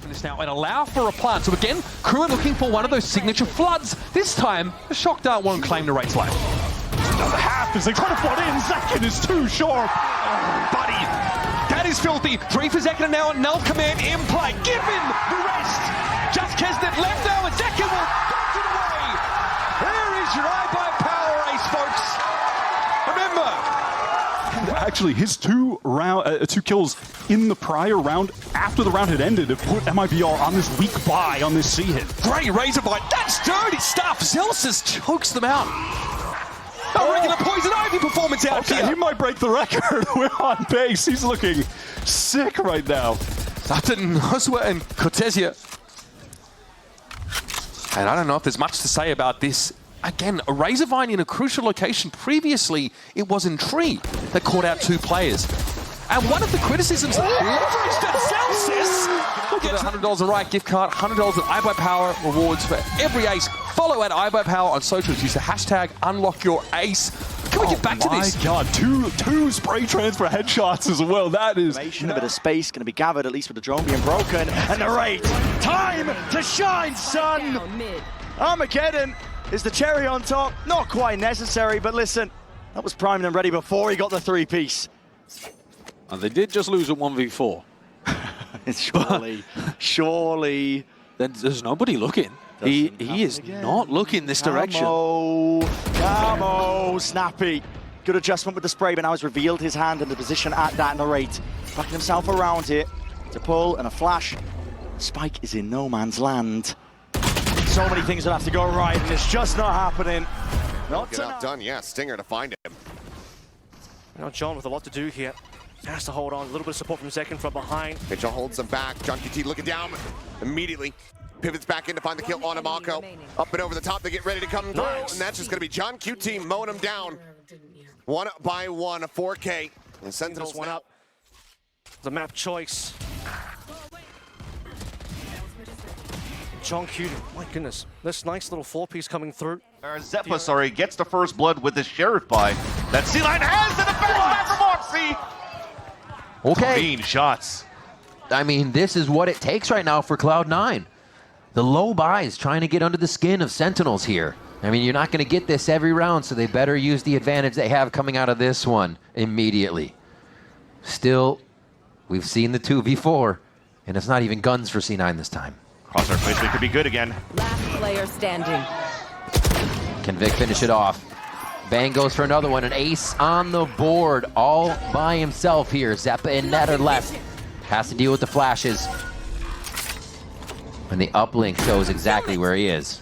This now and allow for a plant. So again, Crew are looking for one of those signature floods. This time, the Shock Dart won't claim the race life. Another half as they try to flood in. Zekken is too sharp. Oh, buddy, that is filthy. 3 for Zekken now at null command in play. Give him the rest. Just Kesnet left now, and Zekken will punch it away. There is your iBuyPower ace, folks. Remember. Actually, his two kills in the prior round, after the round had ended, have put MIBR on this weak buy on this C hit. Great Razorvine, that's dirty stuff. Zelsis chokes them out. A regular Poison Ivy performance out Okay, here. he might break the record. We're on base. He's looking sick right now. Sutton, Nosua, and Cortesia. And I don't know if there's much to say about this. Again, a Razorvine in a crucial location. Previously, it was in Tree that caught out 2 players. And one of the criticisms leveraged that Celsius. Get $100 a right gift card, $100 at iBuyPower rewards for every ace. Follow at iBuyPower on socials. Use the hashtag #UnlockYourAce. Can we get back to this? My God, two spray transfer headshots as well. That is... A bit of space going to be gathered, at least with the drone being broken. And the rate. Time to shine, son! Armageddon is the cherry on top. Not quite necessary, but listen, that was primed and ready before he got the 3-piece. And they did just lose at 1v4. Surely. Then there's nobody looking. He is not looking this direction. Camo, snappy. Good adjustment with the spray, but now he's revealed his hand and the position at that narrate. Backing himself around here to pull and a flash. Spike is in no man's land. So many things will have to go right, and it's just not happening. Not Get outdone, yeah. Stinger to find him. Now John with a lot to do here. Has to hold on. A little bit of support from Zekken from behind. Mitchell holds him back. John QT looking down immediately. Pivots back in to find the kill on Amako. Up and over the top, they get ready to come through. And that's just going to be John QT mowing him down. 1 by 1, a 4K. And Sentinels One now. up. The map choice. John QT, my goodness. This nice little 4-piece coming through. Zeppa, sorry, gets the first blood with the Sheriff buy. That C-Line has the defense back from Moxie! Okay, Clean shots. I mean, this is what it takes right now for Cloud9. The low buys trying to get under the skin of Sentinels here. I mean, you're not going to get this every round, so they better use the advantage they have coming out of this one immediately. Still, we've seen the 2v4, and it's not even guns for C9 this time. Crosshair placement could be good again. Last player standing. Can Vic finish it off? Bang goes for another one. An ace on the board all by himself here. Zeppa and Net are left. Has to deal with the flashes. And the uplink shows exactly where he is.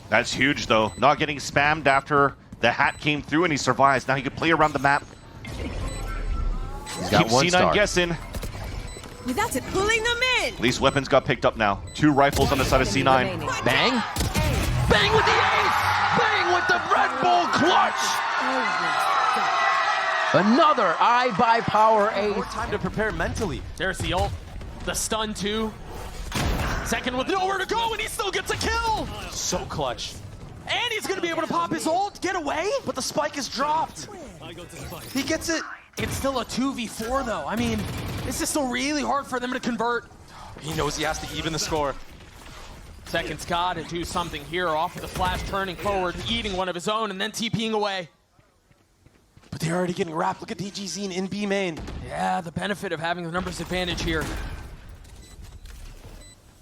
That's huge, though. Not getting spammed after the hat came through and he survives. Now he can play around the map. He's got Keep one C9 star. guessing. That's it, pulling them in. At least weapons got picked up now. 2 rifles on the side of C9. Bang. Bang with the ace. Bang with the Red Bull clutch. Another iBuyPower ace. More time to prepare mentally. There's the ult, the stun too. Second with nowhere to go, and he still gets a kill. So clutch. And he's gonna be able to pop his ult, get away, but the spike is dropped. He gets it. It's still a 2v4 though. I mean, this is still really hard for them to convert. He knows he has to even the score. Second's got to do something here off of the flash, turning forward, eating one of his own, and then TPing away. But they're already getting wrapped. Look at DGZ in B main. Yeah, the benefit of having the numbers advantage here.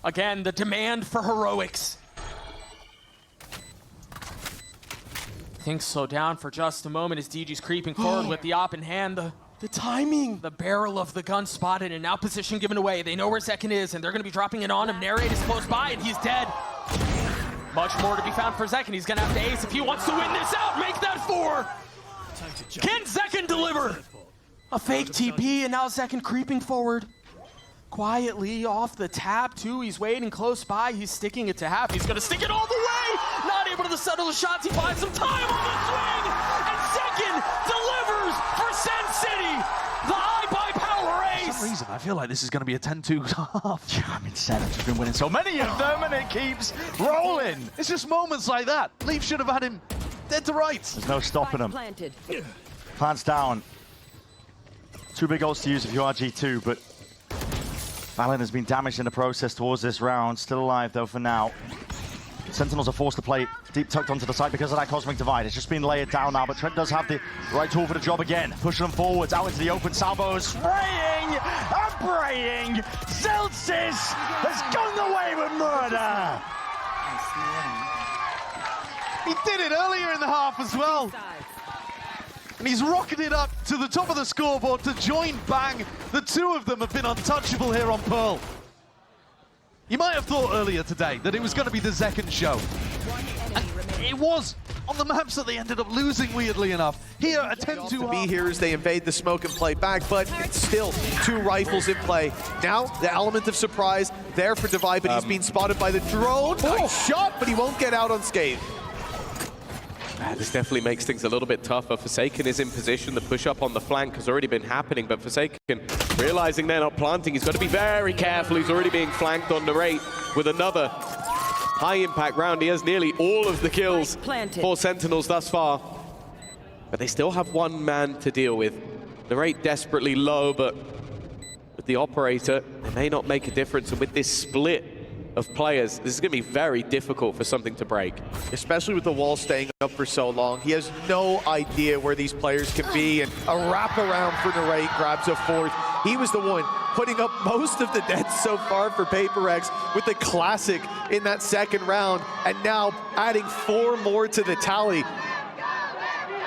Again, the demand for heroics. Things slow down for just a moment as DG's creeping forward with the op in hand. The timing. The barrel of the gun spotted and now position given away. They know where Zekken is and they're going to be dropping it on him. Narrate is close by and he's dead. Much more to be found for Zekken. He's going to have to ace if he wants to win this out. Make that 4. Can Zekken deliver? A fake TP and now Zekken creeping forward. Quietly off the tap too. He's waiting close by. He's sticking it to half. He's going to stick it all the way. Not able to settle the shots. He finds some time on the swing. And Zekken delivers for Sen City. The iBuyPower ace. For some reason, I feel like this is going to be a 10-2 half. Yeah, I mean, Sentinels have been winning so many of them, and it keeps rolling. It's just moments like that. Leaf should have had him dead to rights. There's no stopping him. Planted. Plants down. 2 big ults to use if you are G2, but Valen has been damaged in the process towards this round. Still alive, though, for now. Sentinels are forced to play deep tucked onto the side because of that Cosmic Divide. It's just been layered down now, but Trent does have the right tool for the job again. Pushing them forwards, out into the open. Salvo spraying and praying. Zelsis has gone away with murder. He did it earlier in the half as well. And he's rocketed up to the top of the scoreboard to join Bang. The two of them have been untouchable here on Pearl. You might have thought earlier today that it was going to be the second show. And it was on the maps that they ended up losing, weirdly enough. Here, a 10-2 to be here as they invade the smoke and play back, but it's still two rifles in play. Now, the element of surprise there for Divide, but he's been spotted by the drone. Nice shot, but he won't get out unscathed. This definitely makes things a little bit tougher. Forsaken is in position. The push-up on the flank has already been happening, but Forsaken, realizing they're not planting, he's got to be very careful. He's already being flanked on the rate with another high-impact round. He has nearly all of the kills for Sentinels thus far. But they still have one man to deal with. The rate desperately low, but with the operator, they may not make a difference. And with this split of players, this is going to be very difficult for something to break. Especially with the wall staying up for so long. He has no idea where these players can be, and a wraparound for Narrate grabs a fourth. He was the one putting up most of the deaths so far for Paper X with the classic in that second round, and now adding 4 more to the tally.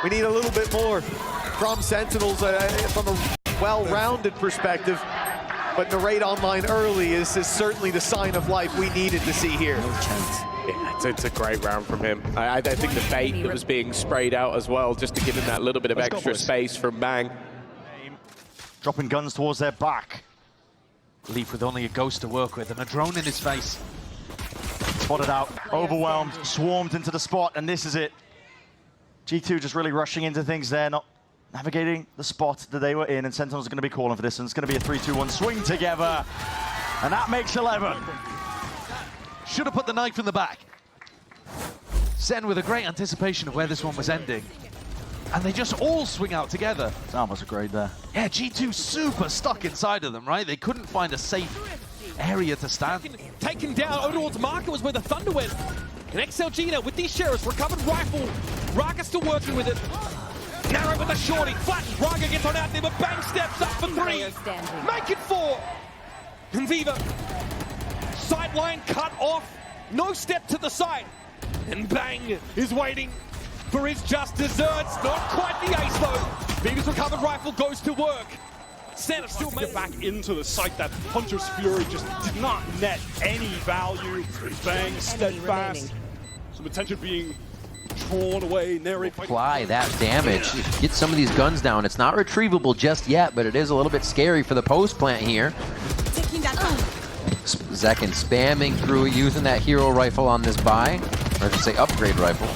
We need a little bit more from Sentinels from a well-rounded perspective. But Narrate online early is certainly the sign of life we needed to see here. Yeah, it's a great round from him. I think the bait that was being sprayed out as well, just to give him that little bit of extra space from Bang. Dropping guns towards their back. Leaf with only a ghost to work with and a drone in his face. Spotted out, overwhelmed, swarmed into the spot, and this is it. G2 just really rushing into things there, not navigating the spot that they were in, and Sentinels are going to be calling for this, and it's going to be a 3-2-1 swing together, and that makes 11. Should have put the knife in the back. Sen with a great anticipation of where this one was ending, and they just all swing out together. It's almost a grade there. Yeah, G2 super stuck inside of them, right? They couldn't find a safe area to stand. Taken down, over towards Marco was where the Thunder went. And XLG now with these sheriffs, recovered rifle. Raga still working with it. Narrow with a shorty, flattens, Raga gets on out there, but Bang steps up for 3. Make it 4. And Viva, sideline cut off, no step to the side. And Bang is waiting for his just desserts. Not quite the ace though. Viva's recovered rifle goes to work. Santa still Get back into the site. That Hunter's Fury just did not net any value. Bang, steadfast. Some attention being drawn away. Narrate Apply that damage. Get some of these guns down. It's not retrievable just yet, but it is a little bit scary for the post plant here. Zekin spamming through, using that hero rifle on this buy, or I should say upgrade rifle.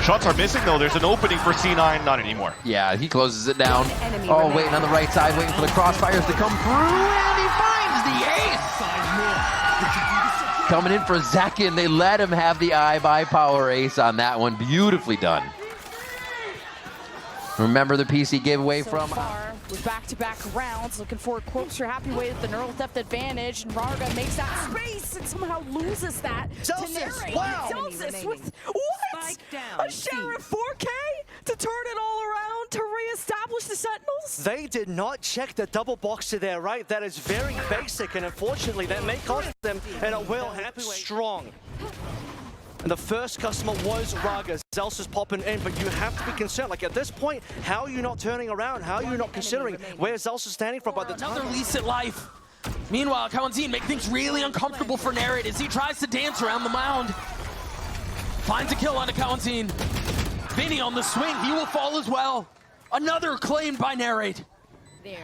Shots are missing though. There's an opening for C9. Not anymore. Yeah, he closes it down. Oh, waiting on the right side, waiting for the crossfires to come through, and he finds the ace! Coming in for Zekin, they let him have the eye by power ace on that one. Beautifully done. Remember the PC giveaway from... With back-to-back rounds, looking for a corpse. You're happy with the neural theft advantage, and Raga makes that space and somehow loses that. Zelsis, wow! Zelsis with what? A Sheriff 4K to turn it all around to reestablish the Sentinels? They did not check the double box to their right. That is very basic, and unfortunately, that may cost them, and it will happen strong. And the first customer was Raga. Zelsis popping in, but you have to be concerned. Like at this point, how are you not turning around? How are you not considering where Zelsis standing from by the time? Another lease at life. Meanwhile, Kawanzin make things really uncomfortable for Narrate as he tries to dance around the mound. Finds a kill on Kawanzin. Vinny on the swing, he will fall as well. Another claimed by Narrate. There.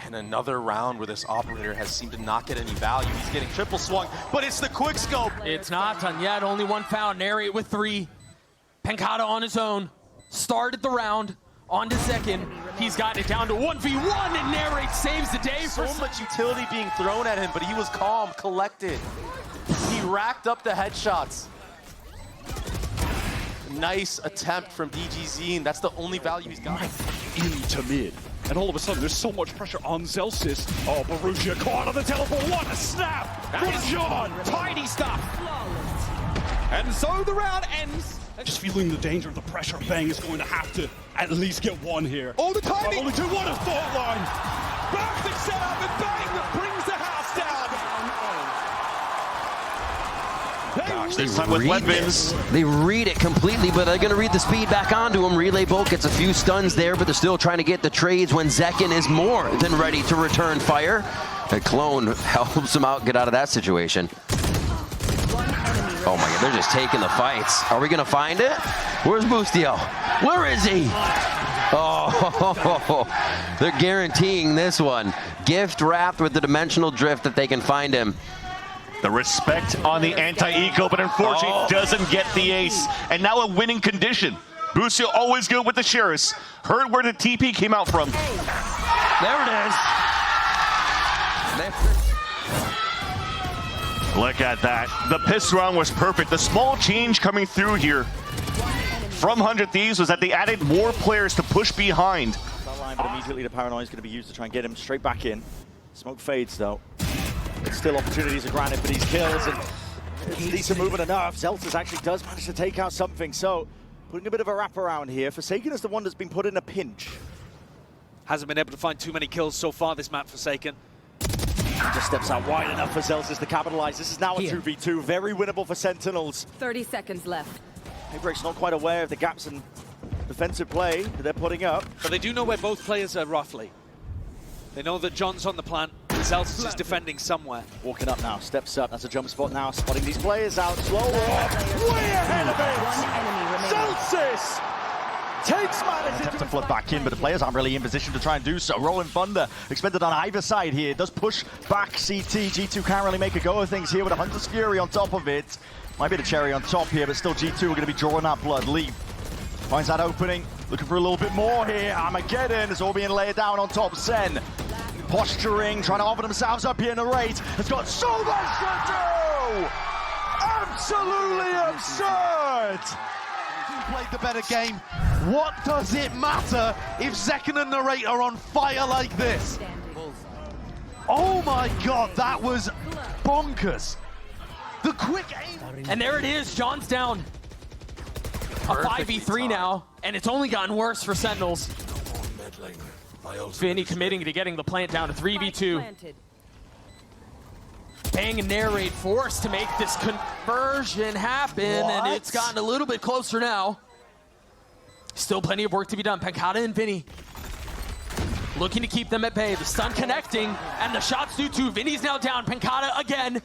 And another round where this operator has seemed to not get any value. He's getting triple swung, but it's the quick scope. It's not done yet, only one found. Narrate with 3. Pancata on his own. Started the round, on to second. He's gotten it down to 1v1, and Narrate saves the day. So much utility being thrown at him, but he was calm, collected. He racked up the headshots. Nice attempt from DGZ, and that's the only value he's got. into mid. And all of a sudden, there's so much pressure on Zelsis. Oh, Borussia caught on the teleport. What a snap from John! Tiny stuff. And so the round ends. Just feeling the danger of the pressure. Bang is going to have to at least get one here. All the timing. Only two. What a thought line! Perfect setup and Bang that brings the house down. Gosh, this time with weapons. They read it completely, but they're going to read the speed back onto him. Relay Bolt gets a few stuns there, but they're still trying to get the trades when Zekin is more than ready to return fire. The clone helps him out, get out of that situation. Oh my god, they're just taking the fights. Are we going to find it? Where's Boostio? Where is he? Oh, they're guaranteeing this one. Gift wrapped with the dimensional drift that they can find him. The respect on the anti-eco, but unfortunately doesn't get the ace. And now a winning condition. Busio always good with the Sheriffs. Heard where the TP came out from. There it is. Look at that. The piss round was perfect. The small change coming through here from 100 Thieves was that they added more players to push behind. That line, but immediately the paranoia is going to be used to try and get him straight back in. Smoke fades though. But still opportunities are granted for these kills, and it's decent movement enough. Zelsis actually does manage to take out something, so putting a bit of a wraparound here. Forsaken is the one that's been put in a pinch. Hasn't been able to find too many kills so far this map, Forsaken. Just steps out wide enough for Zelsis to capitalize. This is now a 2v2, very winnable for Sentinels. 30 seconds left. Daybreak's not quite aware of the gaps in defensive play that they're putting up. But they do know where both players are roughly. They know that John's on the plant, and Zelsis is defending somewhere. Walking up now, steps up, that's a jump spot now, spotting these players out, slow walk, way ahead of it! Zelsis takes matters into to flood back in, but the players aren't really in position to try and do so. Rolling Thunder expended on either side here, does push back CT. G2 can't really make a go of things here with a Hunter's Fury on top of it. Might be the cherry on top here, but still G2 are going to be drawing that blood. Leap finds that opening, looking for a little bit more here. Armageddon is all being laid down on top. Sen posturing, trying to offer themselves up here in the raid. Has got so much to do! Absolutely absurd! Who played the better game? What does it matter if Zekin and Narrate are on fire like this? Oh my god, that was bonkers. The quick aim. And there it is, John's down. A 5v3 now, and it's only gotten worse for Sentinels. Vinny committing to getting the plant down to 3v2. Bang and Narrate forced to make this conversion happen, and it's gotten a little bit closer now. Still plenty of work to be done. Pancata and Vinny looking to keep them at bay. The stun connecting, and the shots do too. Vinny's now down. Pancata again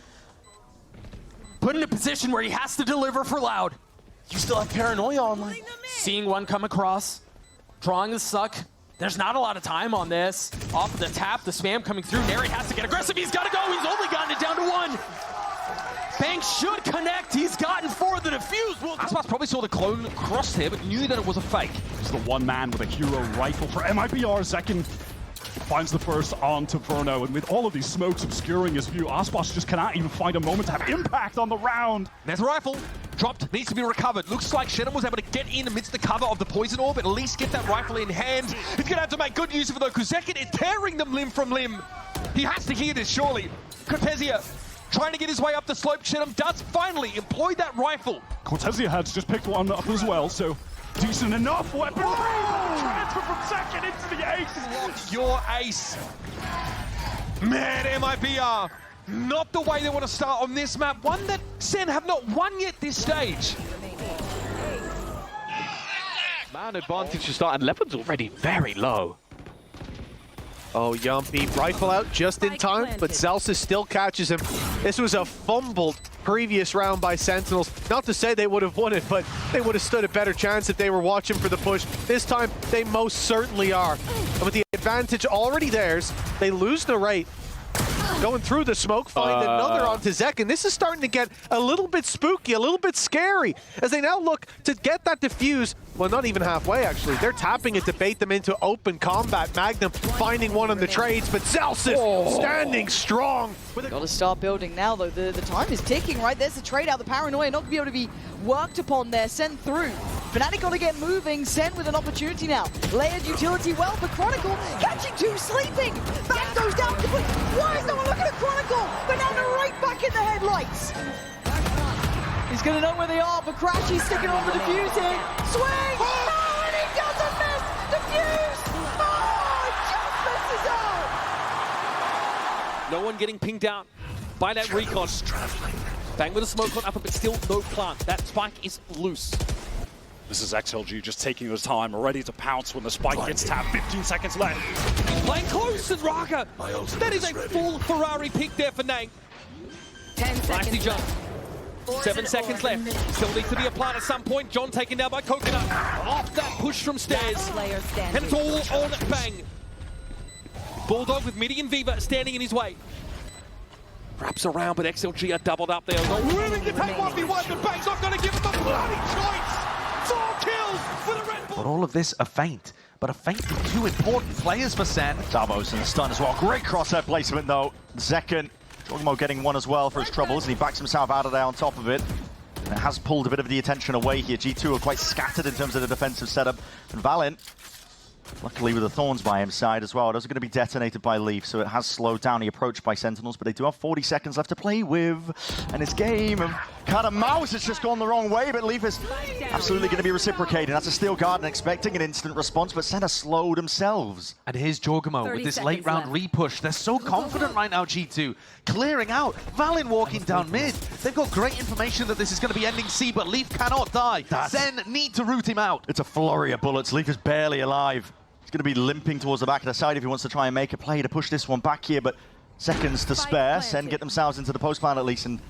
put in a position where he has to deliver for Loud. You still have Paranoia online. Seeing one come across, drawing the suck. There's not a lot of time on this. Off the tap, the spam coming through. Narrate has to get aggressive. He's got to go. He's only gotten it down to one. Bang should connect. He's gotten 4 the defuse. Aspas probably saw the clone cross here, but knew that it was a fake. It's the one man with a hero rifle for MIBR. Zekin finds the first on to Verno, and with all of these smokes obscuring his view, Aspas just cannot even find a moment to have impact on the round. There's a rifle. Dropped, needs to be recovered. Looks like Shannon was able to get in amidst the cover of the poison orb, at least get that rifle in hand. He's gonna have to make good use of it though, because Zekin is tearing them limb from limb. He has to hear this, surely. Cortesia trying to get his way up the slope. Shannon does finally employ that rifle. Cortesia has just picked one up as well, so decent enough weapon. Transfer from Zekin into the ace. Your ace. Man, MIBR. Not the way they want to start on this map. One that Sen have not won yet this stage. Man advantage to start, and Leopard's already very low. Oh, Yumpy, rifle out just in time, but Zelsis still catches him. This was a fumbled previous round by Sentinels. Not to say they would have won it, but they would have stood a better chance if they were watching for the push. This time, they most certainly are. And with the advantage already theirs, they lose the rate. Going through the smoke, find another onto Zekin. This is starting to get a little bit spooky, a little bit scary, as they now look to get that defuse. Well, not even halfway, actually. They're tapping it to bait them into open combat. Magnum finding one on the trades, but Zelsis standing strong. Got to start building now, though. The time is ticking, right? There's the trade out. The Paranoia not going to be able to be worked upon there, sent through. Fnatic got to get moving. Zen with an opportunity now. Layered utility well for Chronicle. Catching two, sleeping. Bang goes down complete. Why is no one looking at Chronicle? Banana right back in the headlights. He's going to know where they are, but Crashy's sticking on the defuse here. Swing! Oh, and he doesn't miss! Defuse! Oh, just misses out! No one getting pinged out by that recon. Bang with a smoke on upper, but still no plant. That spike is loose. This is XLG just taking his time, ready to pounce when the spike gets tapped. 15 seconds left. Playing close, and Raga. That is a full Ferrari pick there for Nate. 10 Nicely seconds jumped. 7 seconds left. Still needs to be a plant at some point. John taken down by Coconut. Off that push from stairs. And it's all on Bang. Bulldog with Midi and Viva standing in his way. Wraps around, but XLG are doubled up there. Willing to take 1v1, but Bang's not going to give him a bloody choice. 4 kills for the Red Bull. But all of this a feint. But a feint with two important players for Sen. Davos in the stun as well. Great crosshair placement though. Zekken, Jorgmo getting one as well for his troubles, and he backs himself out of there on top of it. And it has pulled a bit of the attention away here. G2 are quite scattered in terms of the defensive setup. And Valiant, luckily with the Thorns by his side as well. Those are going to be detonated by Leaf, so it has slowed down the approach by Sentinels, but they do have 40 seconds left to play with. And this game of cat and mouse has just gone the wrong way, but Leaf is absolutely going to be reciprocating. That's a Steel Garden expecting an instant response, but Senna slowed themselves. And here's Jorgmo with this late round repush. They're so confident right now, G2. Clearing out. Valiant walking down mid. They've got great information that this is going to be ending C, but Leaf cannot die. Sen need to root him out. It's a flurry of bullets. Leaf is barely alive. He's going to be limping towards the back of the side if he wants to try and make a play to push this one back here, but seconds to spare. Sen get themselves into the post plan at least, and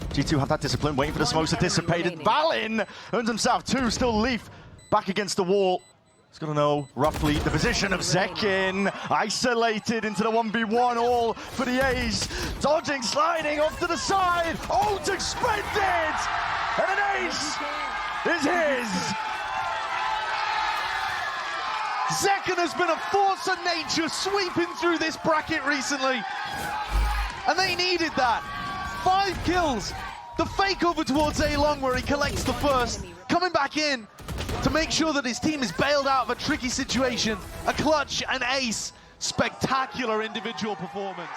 G2 have that discipline, waiting for the smokes to dissipate. Valin earns himself 2, still Leaf back against the wall. He's got to know roughly the position of Zekken. Isolated into the 1v1, all for the A's. Dodging, sliding off to the side. Ult expended! And an ace is his! Zekken has been a force of nature sweeping through this bracket recently. And they needed that. 5 kills. The fake over towards A-Long where he collects the first. Coming back in to make sure that his team is bailed out of a tricky situation. A clutch, an ace. Spectacular individual performance.